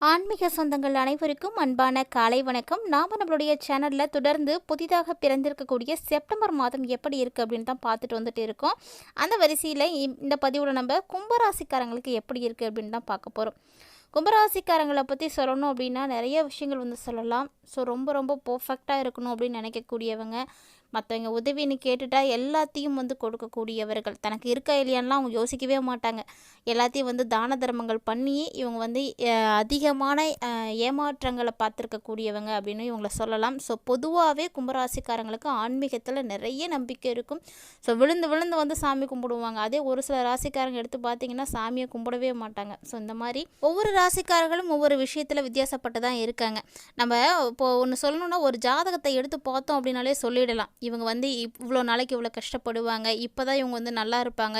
ஆன்மீக சொந்தங்கள் அனைவருக்கும் அன்பான காலை வணக்கம். நாம் நம்மளுடைய சேனலில் தொடர்ந்து புதிதாக பிறந்திருக்கக்கூடிய செப்டம்பர் மாதம் எப்படி இருக்குது அப்படின்னு தான் பார்த்துட்டு வந்துட்டு இருக்கோம். அந்த வரிசையில் இந்த பதிவில் நம்ம கும்பராசிக்காரங்களுக்கு எப்படி இருக்குது அப்படின்னு தான் பார்க்க போகிறோம். கும்பராசிக்காரங்களை பற்றி சொல்லணும் அப்படின்னா நிறைய விஷயங்கள் சொல்லலாம். ஸோ ரொம்ப ரொம்ப பர்ஃபெக்டாக இருக்கணும் அப்படின்னு நினைக்கக்கூடியவங்க, மற்றவங்க உதவின்னு கேட்டுட்டா எல்லாத்தையும் கொடுக்கக்கூடியவர்கள், தனக்கு இருக்கா இல்லையான்லாம் அவங்க யோசிக்கவே மாட்டாங்க. எல்லாத்தையும் தான தர்மங்கள் பண்ணி இவங்க அதிகமான ஏமாற்றங்களை பார்த்துருக்கக்கூடியவங்க அப்படின்னு இவங்களை சொல்லலாம். ஸோ பொதுவாகவே கும்பராசிக்காரங்களுக்கு ஆன்மீகத்தில் நிறைய நம்பிக்கை இருக்கும். ஸோ விழுந்து விழுந்து சாமி கும்பிடுவாங்க. அதே ஒரு சில ராசிக்காரங்க எடுத்து பார்த்தீங்கன்னா சாமியை கும்பிடவே மாட்டாங்க. ஸோ இந்த மாதிரி ஒவ்வொரு ராசிக்காரர்களும் ஒவ்வொரு விஷயத்தில் வித்தியாசப்பட்டு தான் இருக்காங்க. நம்ம இப்போது ஒன்று சொல்லணுன்னா, ஒரு ஜாதகத்தை எடுத்து பார்த்தோம் அப்படின்னாலே சொல்லிடலாம், இவங்க இவ்வளோ நாளைக்கு இவ்வளோ கஷ்டப்படுவாங்க, இப்போ தான் இவங்க நல்லா இருப்பாங்க,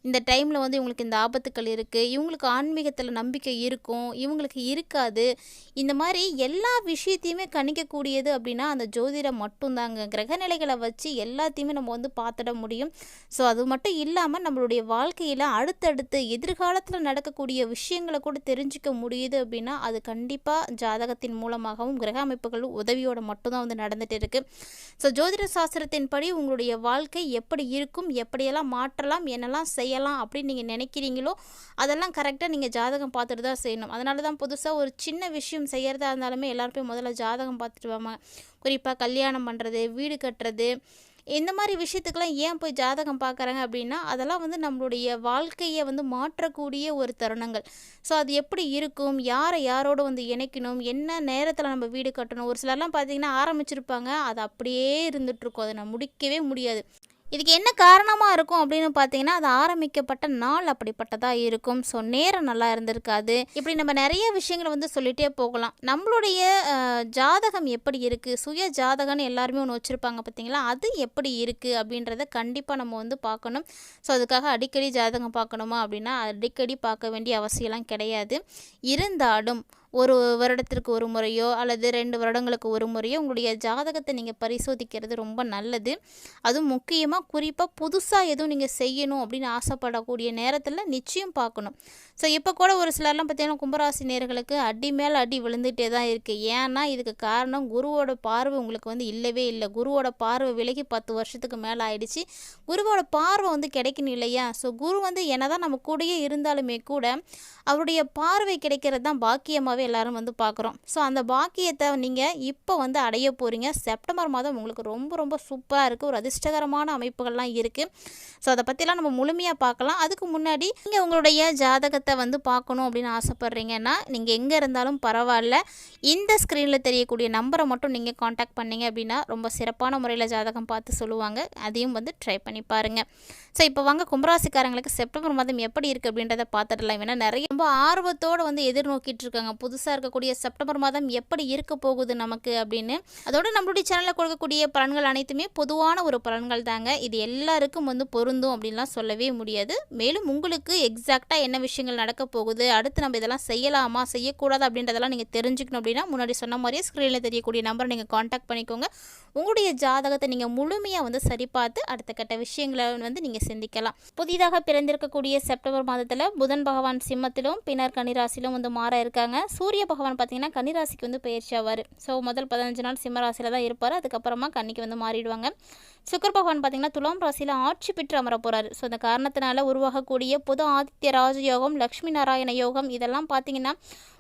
இந்த டைமில் இவங்களுக்கு இந்த ஆபத்துக்கள் இருக்குது, இவங்களுக்கு ஆன்மீகத்தில் நம்பிக்கை இருக்கும், இவங்களுக்கு இருக்காது. இந்த மாதிரி எல்லா விஷயத்தையுமே கணிக்கக்கூடியது அப்படின்னா அந்த ஜோதிடம் மட்டும்தாங்க. கிரகநிலைகளை வச்சு எல்லாத்தையுமே நம்ம பார்த்துட முடியும். ஸோ அது மட்டும் இல்லாமல் நம்மளுடைய வாழ்க்கையில் அடுத்தடுத்து எதிர்காலத்தில் நடக்கக்கூடிய விஷயங்களை கூட தெரிஞ்சிக்க முடியுது அப்படின்னா அது கண்டிப்பாக ஜாதகத்தின் மூலமாகவும் கிரக அமைப்புகள் உதவியோடு மட்டும்தான் நடந்துட்டு இருக்குது. ஸோ ஜோதிட சாஸ்திரத்தின் படி உங்களுடைய வாழ்க்கை எப்படி இருக்கும், எப்படியெல்லாம் மாற்றலாம், என்னெல்லாம் செய்யலாம் அப்படின்னு நீங்கள் நினைக்கிறீங்களோ அதெல்லாம் கரெக்டாக நீங்கள் ஜாதகம் பார்த்துட்டு தான் செய்யணும். அதனால தான் புதுசாக ஒரு சின்ன விஷயம் செய்கிறதா இருந்தாலுமே எல்லாருமே முதல்ல ஜாதகம் பார்த்துட்டு வாங்க. குறிப்பாக கல்யாணம் பண்ணுறது, வீடு கட்டுறது, இந்த மாதிரி விஷயத்துக்கெல்லாம் ஏன் போய் ஜாதகம் பார்க்குறாங்க அப்படின்னா அதெல்லாம் நம்மளுடைய வாழ்க்கையை மாற்றக்கூடிய ஒரு தருணங்கள். ஸோ அது எப்படி இருக்கும், யாரை யாரோடு இணைக்கணும், என்ன நேரத்தில் நம்ம வீடு கட்டணும். ஒரு சிலர்லாம் பார்த்திங்கன்னா ஆரம்பிச்சிருப்பாங்க, அது அப்படியே இருந்துகிட்ருக்கும், அதை நான் முடிக்கவே முடியாது. இதுக்கு என்ன காரணமாக இருக்கும் அப்படின்னு பார்த்தீங்கன்னா அது ஆரம்பிக்கப்பட்ட நாள் அப்படிப்பட்டதாக இருக்கும். ஸோ நேரம் நல்லா இருந்திருக்காது. இப்படி நம்ம நிறைய விஷயங்களை சொல்லிகிட்டே போகலாம். நம்மளுடைய ஜாதகம் எப்படி இருக்குது, சுய ஜாதகம்னு எல்லாருமே ஒன்று வச்சுருப்பாங்க பார்த்தீங்களா, அது எப்படி இருக்குது அப்படின்றத கண்டிப்பாக நம்ம பார்க்கணும். ஸோ அதுக்காக அடிக்கடி ஜாதகம் பார்க்கணுமா அப்படின்னா அடிக்கடி பார்க்க வேண்டிய அவசியம்லாம் கிடையாது. இருந்தாலும் ஒரு வருடத்திற்கு ஒரு முறையோ அல்லது 2 வருடங்களுக்கு ஒரு முறையோ உங்களுடைய ஜாதகத்தை நீங்கள் பரிசோதிக்கிறது ரொம்ப நல்லது. அதுவும் முக்கியமாக குறிப்பாக புதுசாக எதுவும் நீங்கள் செய்யணும் அப்படின்னு ஆசைப்படக்கூடிய நேரத்தில் நிச்சயம் பார்க்கணும். ஸோ இப்போ கூட ஒரு சிலர்லாம் பார்த்தீங்கன்னா கும்பராசி நேயர்களுக்கு அடி மேலே அடி விழுந்துகிட்டே தான் இருக்குது. ஏன்னா இதுக்கு காரணம் குருவோட பார்வை உங்களுக்கு இல்லவே இல்லை. குருவோட பார்வை விலகி 10 வருஷத்துக்கு மேலே ஆயிடுச்சு. குருவோட பார்வை கிடைக்கணும் இல்லையா. ஸோ குரு என்னதான் நம்ம கூடயே இருந்தாலுமே கூட அவருடைய பார்வை கிடைக்கிறது தான் பாக்கியமாகவே எல்லாரும் பார்க்குறோம். ஸோ அந்த பாக்கியத்தை நீங்கள் இப்போ அடைய போகிறீங்க. செப்டம்பர் மாதம் உங்களுக்கு ரொம்ப ரொம்ப சூப்பராக இருக்குது. ஒரு அதிர்ஷ்டகரமான அமைப்புகள்லாம் இருக்குது. ஸோ அதை பற்றிலாம் நம்ம முழுமையாக பார்க்கலாம். அதுக்கு முன்னாடி நீங்கள் உங்களுடைய ஜாதகத்தை பார்க்கணும் அப்படின்னு ஆசைப்பட்றீங்கன்னா நீங்கள் எங்கே இருந்தாலும் பரவாயில்ல, இந்த ஸ்க்ரீனில் தெரியக்கூடிய நம்பரை மட்டும் நீங்கள் காண்டாக்ட் பண்ணிங்க அப்படின்னா ரொம்ப சிறப்பான முறையில் ஜாதகம் பார்த்து சொல்லுவாங்க. அதையும் ட்ரை பண்ணி பாருங்கள். ஸோ இப்போ வாங்க கும்பராசிக்காரங்களுக்கு செப்டம்பர் மாதம் எப்படி இருக்குது அப்படின்றத பார்த்துடலாம். ஏன்னா நிறைய ரொம்ப ஆர்வத்தோடு எதிர்நோக்கிட்டு இருக்காங்க, புதுசாக இருக்கக்கூடிய செப்டம்பர் மாதம் எப்படி இருக்க போகுது நமக்கு அப்படின்னு. அதோடு நம்மளுடைய சேனலில் கொடுக்கக்கூடிய பலன்கள் அனைத்துமே பொதுவான ஒரு பலன்கள் தாங்க. இது எல்லாருக்கும் பொருந்தும் அப்படின்லாம் சொல்லவே முடியாது. மேலும் உங்களுக்கு எக்ஸாக்டாக என்ன விஷயங்கள் நடக்க போகுது, அடுத்து நம்ம இதெல்லாம் செய்யலாமா செய்யக்கூடாது அப்படின்றதெல்லாம் நீங்கள் தெரிஞ்சுக்கணும் அப்படின்னா முன்னாடி சொன்ன மாதிரியே ஸ்க்ரீனில் தெரியக்கூடிய நம்பரை நீங்கள் காண்டாக்ட் பண்ணிக்கோங்க. உங்களுடைய ஜாதகத்தை நீங்கள் முழுமையாக சரி பார்த்து அடுத்த கட்ட விஷயங்களை நீங்கள் சிந்திக்கலாம். புதிதாக பிறந்திருக்கக்கூடிய செப்டம்பர் மாதத்தில் புதன் பகவான் சிம்மத்திலும் பின்னர் கன்னிராசிலும் மாற இருக்காங்க. சூரிய பகவான் பார்த்தீங்கன்னா கன்னிராசிக்கு பயிற்சி ஆவார். ஸோ முதல் 15 நாள் சிம்ம ராசியில் தான் இருப்பார். அதுக்கப்புறமா கன்னிக்கு மாறிடுவாங்க. சுக்கர பகவான் பார்த்தீங்கன்னா துலாம் ராசியில் ஆட்சி பெற்று அமர போகிறார். ஸோ அந்த காரணத்தினால உருவாகக்கூடிய புது ஆதித்ய ராஜயோகம், லக்ஷ்மி நாராயண யோகம் இதெல்லாம் பார்த்தீங்கன்னா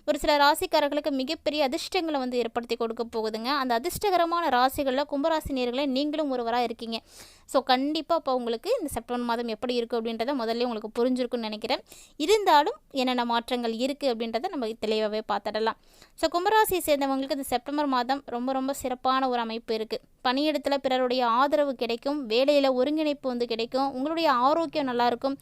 ஒரு சில ராசிக்காரர்களுக்கு மிகப்பெரிய அதிர்ஷ்டங்களை ஏற்படுத்தி கொடுக்க போகுதுங்க. அந்த அதிர்ஷ்டகரமான ராசிகளில் கும்பராசி நேயர்களே நீங்களும் ஒருவராக இருக்கீங்க. ஸோ கண்டிப்பாக இப்போ உங்களுக்கு இந்த செப்டம்பர் மாதம் எப்படி இருக்குது அப்படின்றத முதல்ல உங்களுக்கு புரிஞ்சிருக்குன்னு நினைக்கிறேன். இருந்தாலும் என்னென்ன மாற்றங்கள் இருக்குது அப்படின்றத நம்ம தெளிவாகவே பார்த்துடலாம். ஸோ கும்பராசியை சேர்ந்தவங்களுக்கு இந்த செப்டம்பர் மாதம் ரொம்ப ரொம்ப சிறப்பான ஒரு அமைப்பு இருக்குது. பணியிடத்தில் பிறருடைய ஆதரவு கிடைக்கும், வேலையில் ஒருங்கிணைப்பு கிடைக்கும், உங்களுடைய ஆரோக்கியம் நல்லாயிருக்கும்.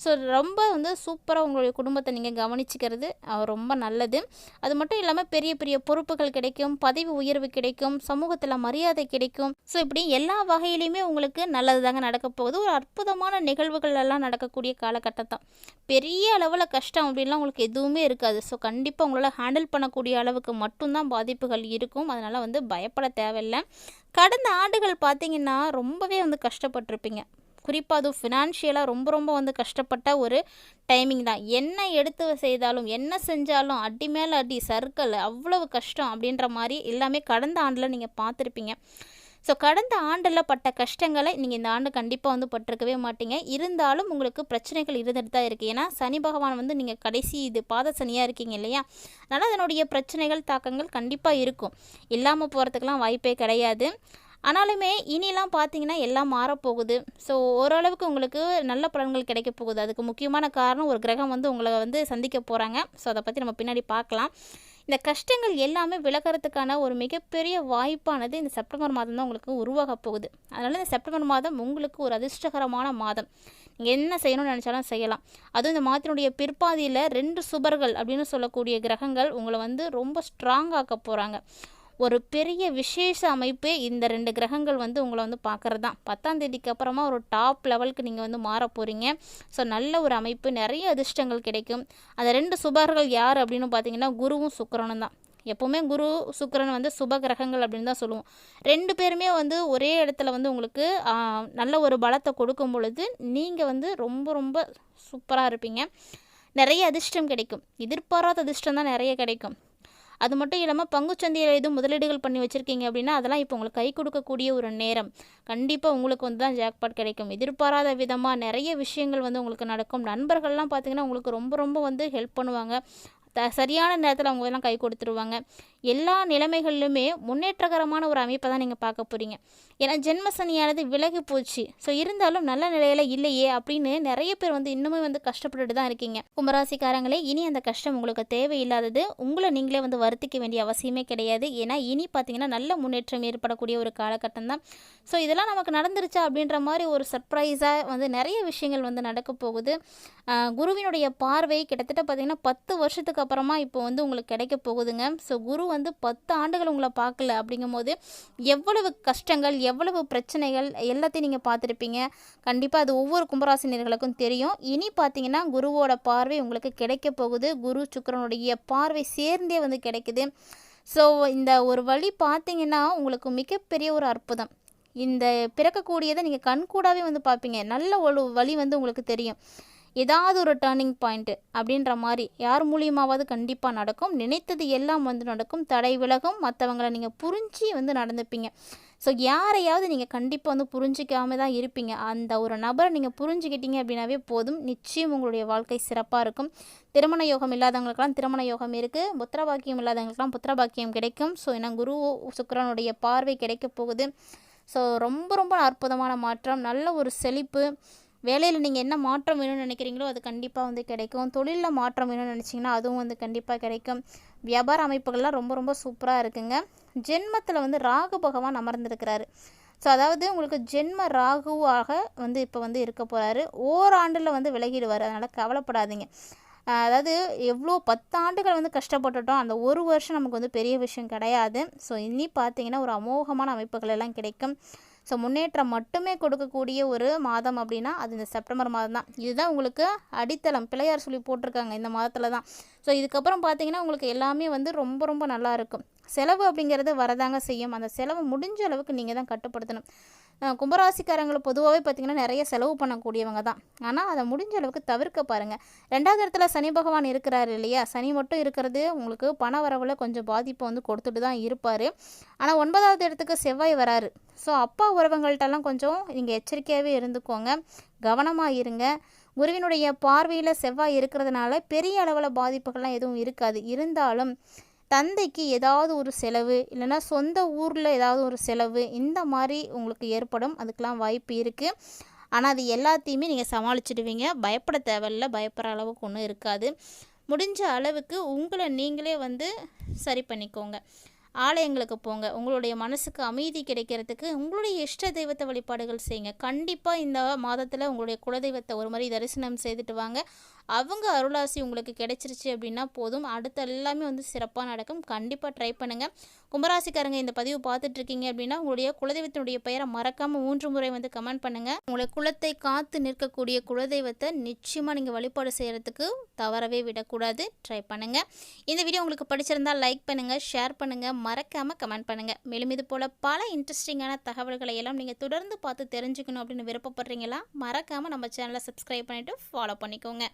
ஸோ ரொம்ப சூப்பராக உங்களுடைய குடும்பத்தை நீங்கள் கவனிச்சிக்கிறது ரொம்ப நல்லது. அது மட்டும் இல்லாமல் பெரிய பெரிய பொறுப்புகள் கிடைக்கும், பதவி உயர்வு கிடைக்கும், சமூகத்தில் மரியாதை கிடைக்கும். ஸோ இப்படி எல்லா வகையிலையுமே உங்களுக்கு நல்லது தாங்க நடக்க போகுது. ஒரு அற்புதமான நிகழ்வுகள் எல்லாம் நடக்கக்கூடிய காலகட்டம் தான். பெரிய அளவில் கஷ்டம் அப்படின்லாம் உங்களுக்கு எதுவுமே இருக்காது. ஸோ கண்டிப்பாக உங்களால் ஹேண்டில் பண்ணக்கூடிய அளவுக்கு மட்டும்தான் பாதிப்புகள் இருக்கும். அதனால் பயப்பட தேவையில்லை. கடந்த ஆண்டுகள் பார்த்திங்கன்னா ரொம்பவே கஷ்டப்பட்டிருப்பீங்க. குறிப்பாக அதுவும் ஃபினான்ஷியலாக ரொம்ப ரொம்ப வந்து கஷ்டப்பட்ட ஒரு டைமிங் தான். என்ன எடுத்து செய்தாலும் என்ன செஞ்சாலும் அடி மேலே அடி சர்க்கிள் அவ்வளவு கஷ்டம் அப்படின்ற மாதிரி எல்லாமே கடந்த ஆண்டில் நீங்கள் பார்த்துருப்பீங்க. ஸோ கடந்த ஆண்டில் பட்ட கஷ்டங்களை நீங்கள் இந்த ஆண்டு கண்டிப்பாக வந்து பட்டிருக்கவே மாட்டீங்க. இருந்தாலும் உங்களுக்கு பிரச்சனைகள் இருந்துட்டு தான் இருக்குது. ஏன்னா சனி பகவான் வந்து நீங்கள் கடைசி இது பாத சனியாக இருக்கீங்க இல்லையா, அதனால் அதனுடைய பிரச்சனைகள் தாக்கங்கள் கண்டிப்பாக இருக்கும். இல்லாமல் போகிறதுக்கெலாம் வாய்ப்பே கிடையாது. ஆனாலுமே இனிலாம் பார்த்தீங்கன்னா எல்லாம் மாறப்போகுது. ஸோ ஓரளவுக்கு உங்களுக்கு நல்ல பலன்கள் கிடைக்க போகுது. அதுக்கு முக்கியமான காரணம் ஒரு கிரகம் வந்து உங்களை வந்து சந்திக்க போகிறாங்க. ஸோ அதை பற்றி நம்ம பின்னாடி பார்க்கலாம். இந்த கஷ்டங்கள் எல்லாமே விலகிறதுக்கான ஒரு மிகப்பெரிய வாய்ப்பானது இந்த செப்டம்பர் மாதம் தான் உங்களுக்கு உருவாக போகுது. அதனால் இந்த செப்டம்பர் மாதம் உங்களுக்கு ஒரு அதிர்ஷ்டகரமான மாதம். நீங்கள் என்ன செய்யணும்னு நினச்சாலும் செய்யலாம். அதுவும் இந்த மாதத்தினுடைய பிற்பாதியில் 2 சுபர்கள் அப்படின்னு சொல்லக்கூடிய கிரகங்கள் உங்களை வந்து ரொம்ப ஸ்ட்ராங் ஆக்க போகிறாங்க. ஒரு பெரிய விசேஷ அமைப்பு இந்த 2 கிரகங்கள் வந்து உங்களை வந்து பார்க்குறது தான். 10ஆம் தேதிக்கு அப்புறமா ஒரு டாப் லெவலுக்கு நீங்கள் வந்து மாற போகிறீங்க. ஸோ நல்ல ஒரு அமைப்பு, நிறைய அதிர்ஷ்டங்கள் கிடைக்கும். அந்த 2 சுபர்கள் யார் அப்படின்னு பார்த்தீங்கன்னா குருவும் சுக்கிரனும் தான். எப்போவுமே குரு சுக்கிரன் வந்து சுப கிரகங்கள் அப்படின்னு தான் சொல்லுவோம். 2 பேருமே வந்து ஒரே இடத்துல வந்து உங்களுக்கு நல்ல ஒரு பலத்தை கொடுக்கும் பொழுது நீங்கள் வந்து ரொம்ப ரொம்ப சூப்பராக இருப்பீங்க. நிறைய அதிர்ஷ்டம் கிடைக்கும். எதிர்பாராத அதிர்ஷ்டம் தான் நிறைய கிடைக்கும். அது மட்டும் இல்லாமல் பங்குச்சந்தையில் எதுவும் முதலீடுகள் பண்ணி வச்சுருக்கீங்க அப்படின்னா அதெல்லாம் இப்போ உங்களுக்கு கை கொடுக்கக்கூடிய ஒரு நேரம். கண்டிப்பாக உங்களுக்கு வந்து தான் ஜாக்பாட் கிடைக்கும். எதிர்பாராத விதமாக நிறைய விஷயங்கள் வந்து உங்களுக்கு நடக்கும். நண்பர்கள்லாம் பார்த்திங்கன்னா உங்களுக்கு ரொம்ப ரொம்ப வந்து ஹெல்ப் பண்ணுவாங்க. சரியான நேரத்தில் அவங்க எல்லாம் கை கொடுத்துருவாங்க. எல்லா நிலைமைகளிலுமே முன்னேற்றகரமான ஒரு அமைப்பை தான் நீங்கள் பார்க்க போகிறீங்க. ஏன்னா ஜென்ம சனியானது விலகி போச்சு. ஸோ இருந்தாலும் நல்ல நிலையில் இல்லையே அப்படின்னு நிறைய பேர் வந்து இன்னுமே வந்து கஷ்டப்பட்டுட்டு தான் இருக்கீங்க. கும்பராசிக்காரங்களே, இனி அந்த கஷ்டம் உங்களுக்கு தேவையில்லாதது. உங்களை நீங்களே வந்து வருத்திக்க வேண்டிய அவசியமே கிடையாது. ஏன்னா இனி பார்த்தீங்கன்னா நல்ல முன்னேற்றம் ஏற்படக்கூடிய ஒரு காலகட்டம் தான். ஸோ இதெல்லாம் நமக்கு நடந்துருச்சா அப்படின்ற மாதிரி ஒரு சர்ப்ரைஸாக வந்து நிறைய விஷயங்கள் வந்து நடக்க போகுது. குருவினுடைய பார்வை கிட்டத்தட்ட பார்த்திங்கன்னா 10 வருஷத்துக்கு அப்புறமா இப்போ வந்து உங்களுக்கு கிடைக்க போகுதுங்க. ஸோ குரு வந்து 10 ஆண்டுகள் உங்களை பார்க்கல அப்படிங்கும்போது எவ்வளவு கஷ்டங்கள், எவ்வளவு பிரச்சனைகள் எல்லாத்தையும் நீங்கள் பார்த்துருப்பீங்க. கண்டிப்பாக அது ஒவ்வொரு கும்பராசினியர்களுக்கும் தெரியும். இனி பார்த்தீங்கன்னா குருவோட பார்வை உங்களுக்கு கிடைக்க போகுது. குரு சுக்கிரனுடைய பார்வை சேர்ந்தே வந்து கிடைக்குது. ஸோ இந்த ஒரு வழி பார்த்தீங்கன்னா உங்களுக்கு மிகப்பெரிய ஒரு அற்புதம். இந்த பிறக்கக்கூடியதை நீங்கள் கண்கூடாவே வந்து பார்ப்பீங்க. நல்ல ஒரு வழி வந்து உங்களுக்கு தெரியும். ஏதாவது ஒரு டேர்னிங் பாயிண்ட்டு அப்படின்ற மாதிரி யார் மூலியமாவது கண்டிப்பாக நடக்கும். நினைத்தது எல்லாம் வந்து நடக்கும். தடை விலகும். மற்றவங்களை நீங்கள் புரிஞ்சு வந்து நடந்துப்பீங்க. ஸோ யாரையாவது நீங்கள் கண்டிப்பாக வந்து புரிஞ்சிக்காம தான் இருப்பீங்க. அந்த ஒரு நபரை நீங்கள் புரிஞ்சுக்கிட்டீங்க அப்படின்னாவே போதும். நிச்சயம் உங்களுடைய வாழ்க்கை சிறப்பாக இருக்கும். திருமண யோகம் இல்லாதவங்களுக்கெல்லாம் திருமண யோகம் இருக்குது. புத்திர பாக்கியம் இல்லாதவங்களுக்கெல்லாம் புத்திர பாக்கியம் கிடைக்கும். ஸோ ஏன்னா குரு சுக்கிரனுடைய பார்வை கிடைக்க போகுது. ஸோ ரொம்ப ரொம்ப அற்புதமான மாற்றம், நல்ல ஒரு செழிப்பு. வேலையில் நீங்கள் என்ன மாற்றம் வேணும்னு நினைக்கிறீங்களோ அது கண்டிப்பாக வந்து கிடைக்கும். தொழிலில் மாற்றம் வேணும்னு நினச்சிங்கன்னா அதுவும் வந்து கண்டிப்பாக கிடைக்கும். வியாபார அமைப்புகள்லாம் ரொம்ப ரொம்ப சூப்பராக இருக்குங்க. ஜென்மத்தில் வந்து ராகு பகவான் அமர்ந்திருக்கிறாரு. ஸோ அதாவது உங்களுக்கு ஜென்ம ராகுவாக வந்து இப்போ வந்து இருக்க போகிறாரு. ஓராண்டில் வந்து விலகிடுவார். அதனால் கவலைப்படாதீங்க. அதாவது எவ்வளோ 10 ஆண்டுகள் வந்து கஷ்டப்பட்டுட்டோம். அந்த ஒரு வருஷம் நமக்கு வந்து பெரிய விஷயம் கிடையாது. ஸோ இனி பார்த்தீங்கன்னா ஒரு அமோகமான அமைப்புகள் எல்லாம் கிடைக்கும். ஸோ முன்னேற்றம் மட்டுமே கொடுக்கக்கூடிய ஒரு மாதம் அப்படின்னா அது இந்த செப்டம்பர் மாதம் தான். இதுதான் உங்களுக்கு அடித்தளம். பிள்ளையார் சொல்லி போட்டிருக்காங்க இந்த மாதத்தில் தான். ஸோ இதுக்கப்புறம் பார்த்தீங்கன்னா உங்களுக்கு எல்லாமே வந்து ரொம்ப ரொம்ப நல்லா இருக்கும். செலவு அப்படிங்கிறது வரதாங்க செய்யும். அந்த செலவு முடிஞ்ச அளவுக்கு நீங்கள் தான் கட்டுப்படுத்தணும். கும்பராசிக்காரங்களை பொதுவாகவே பார்த்திங்கன்னா நிறைய செலவு பண்ணக்கூடியவங்க தான். ஆனால் அதை முடிஞ்ச அளவுக்கு தவிர்க்க பாருங்கள். 2வது இடத்துல சனி பகவான் இருக்கிறாரு இல்லையா, சனி மட்டும் இருக்கிறது உங்களுக்கு பண வரவில் கொஞ்சம் பாதிப்பை வந்து கொடுத்துட்டு தான் இருப்பார். ஆனால் 9வது இடத்துக்கு செவ்வாய் வராரு. ஸோ அப்பா உறவுங்கள்ட்டெல்லாம் கொஞ்சம் நீங்கள் எச்சரிக்கையாகவே இருந்துக்கோங்க, கவனமாக இருங்க. குருவினுடைய பார்வையில் செவ்வாய் இருக்கிறதுனால பெரிய அளவில் பாதிப்புகள்லாம் எதுவும் இருக்காது. இருந்தாலும் தந்தைக்கு ஏதாவது ஒரு செலவு இல்லைன்னா சொந்த ஊரில் ஏதாவது ஒரு செலவு இந்த மாதிரி உங்களுக்கு ஏற்படும். அதுக்கெலாம் வாய்ப்பு இருக்குது. ஆனால் அது எல்லாத்தையுமே நீங்கள் சமாளிச்சிடுவீங்க. பயப்பட தேவையில்லை. பயப்படுற அளவுக்கு ஒன்றும் இருக்காது. முடிஞ்ச அளவுக்கு உங்களை நீங்களே வந்து சரி பண்ணிக்கோங்க. ஆலயங்களுக்கு போங்க. உங்களுடைய மனசுக்கு அமைதி கிடைக்கிறதுக்கு உங்களுடைய இஷ்ட தெய்வத்தை வழிபாடுகள் செய்யுங்க. கண்டிப்பாக இந்த மாதத்தில் உங்களுடைய குலதெய்வத்தை ஒரு மாதிரி தரிசனம் செய்துட்டு வாங்க. அவங்க அருளாசி உங்களுக்கு கிடைச்சிருச்சு அப்படின்னா போதும். அடுத்த எல்லாமே வந்து சிறப்பாக நடக்கும். கண்டிப்பாக ட்ரை பண்ணுங்கள். கும்பராசிக்காரங்க இந்த பதிவு பார்த்துட்ருக்கீங்க அப்படின்னா உங்களுடைய குலதெய்வத்தினுடைய பெயரை மறக்காமல் 3 முறை வந்து கமெண்ட் பண்ணுங்கள். உங்களுடைய குலத்தை காத்து நிற்கக்கூடிய குலதெய்வத்தை நிச்சயமாக நீங்கள் வழிபாடு செய்கிறதுக்கு தவறவே விடக்கூடாது. ட்ரை பண்ணுங்கள். இந்த வீடியோ உங்களுக்கு பிடிச்சிருந்தால் லைக் பண்ணுங்கள், ஷேர் பண்ணுங்கள். மறக்காமல் கமெண்ட் பண்ணுங்கள். மேலும் இது போல் பல இன்ட்ரெஸ்டிங்கான தகவல்களை எல்லாம் நீங்கள் தொடர்ந்து பார்த்து தெரிஞ்சுக்கணும் அப்படின்னு விருப்பப்படுறீங்களா? மறக்காமல் நம்ம சேனலை சப்ஸ்கிரைப் பண்ணிவிட்டு ஃபாலோ பண்ணிக்கோங்க.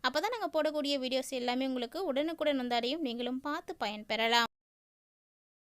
அப்போ தான் நாங்கள் போடக்கூடிய வீடியோஸ் எல்லாமே உங்களுக்கு உடனுக்குடன் வந்தாடையும் நீங்களும் பார்த்து பயன்பெறலாம்.